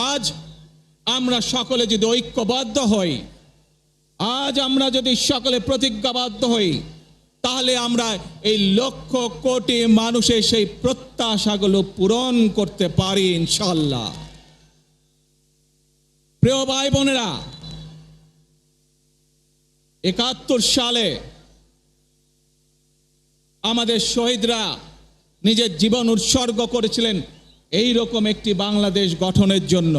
আজ আমরা সকলে যদি ঐক্যবদ্ধ হই, আজ আমরা যদি সকলে প্রতিজ্ঞাবদ্ধ হই, তাহলে আমরা এই লক্ষ কোটি মানুষের সেই প্রত্যাশাগুলো পূরণ করতে পারি ইনশাআল্লাহ। প্রিয় ভাই বোনেরা, ৭১ সালে আমাদের শহীদরা নিজের জীবন উৎসর্গ করেছিলেন এই রকম একটি বাংলাদেশ গঠনের জন্য।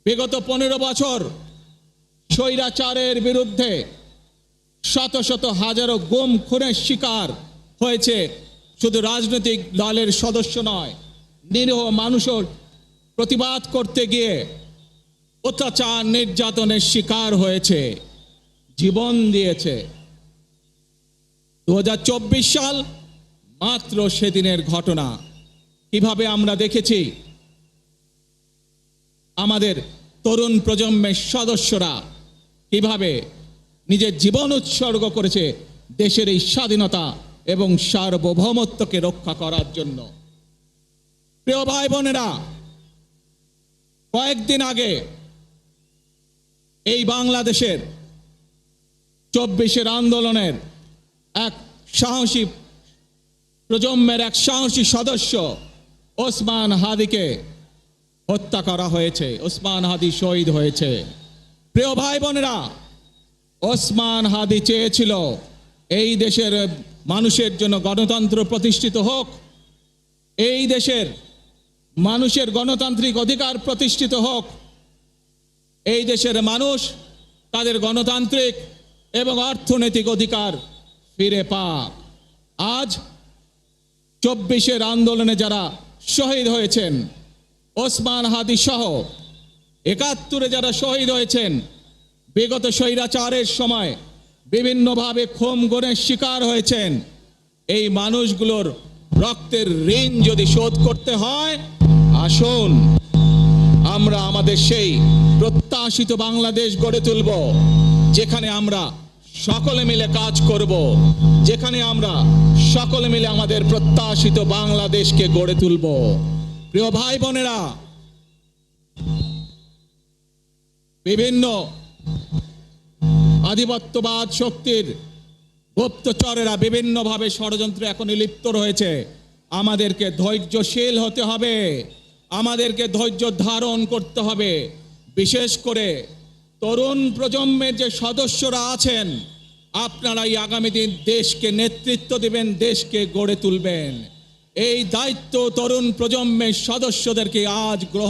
বিগত 15 বছর স্বৈরাচারের বিরুদ্ধে শত শত হাজারো গুম খুনের শিকার হয়েছে শুধু রাজনৈতিক দলের সদস্য নয়, নিরীহ মানুষের প্রতিবাদ করতে গিয়ে অত্যাচার নির্যাতনের শিকার হয়েছে, জীবন দিয়েছে। 2024 সাল মাত্র সেদিনের ঘটনা। কিভাবে আমরা দেখেছি আমাদের তরুণ প্রজন্মের সদস্যরা কিভাবে নিজের জীবন উৎসর্গ করেছে দেশের এই স্বাধীনতা এবং সার্বভৌমত্বকে রক্ষা করার জন্য। প্রিয় ভাই বোনেরা, কয়েকদিন আগে এই বাংলাদেশের 24-এর আন্দোলনের এক সাহসী প্রজন্মের এক সাহসী সদস্য ওসমান হাদিকে হত্যা করা হয়েছে। ওসমান হাদি শহীদ হয়েছে। প্রিয় ভাই বোনেরা, ওসমান হাদি চেয়েছিল এই দেশের মানুষের জন্য গণতন্ত্র প্রতিষ্ঠিত হোক, এই দেশের মানুষের গণতান্ত্রিক অধিকার প্রতিষ্ঠিত হোক, এই দেশের মানুষ তাদের গণতান্ত্রিক এবং অর্থনৈতিক অধিকার ফিরে পাক। আজ 24-এর আন্দোলনে যারা শহীদ হয়েছেন, ওসমান হাদি সহ ৭১-এ যারা শহীদ হয়েছেন, বিগত স্বৈরাচারের সময় বিভিন্নভাবে খুন গুমের শিকার হয়েছেন, এই মানুষগুলোর রক্তের ঋণ যদি শোধ করতে হয়, আসুন আমরা আমাদের সেই প্রত্যাশিত বাংলাদেশ গড়ে তুলব, যেখানে আমরা সকলে মিলে কাজ করব, যেখানে আমরা সকলে মিলে আমাদের প্রত্যাশিত বাংলাদেশকে গড়ে তুলব। প্রিয় ভাই বোনেরা, বিভিন্ন আধিপত্যবাদ শক্তির গুপ্তচরেরা বিভিন্নভাবে ষড়যন্ত্রে এখন লিপ্ত রয়েছে। আমাদেরকে ধৈর্যশীল হতে হবে, আমাদেরকে ধৈর্য ধারণ করতে হবে। বিশেষ করে তরুণ প্রজন্মের যে সদস্যরা আছেন, আপনারাই আগামী দিন দেশকে নেতৃত্ব দেবেন, দেশকে গড়ে তুলবেন। এই দায়িত্ব তরুণ প্রজন্মের সদস্যদেরকে আজ গ্রহণ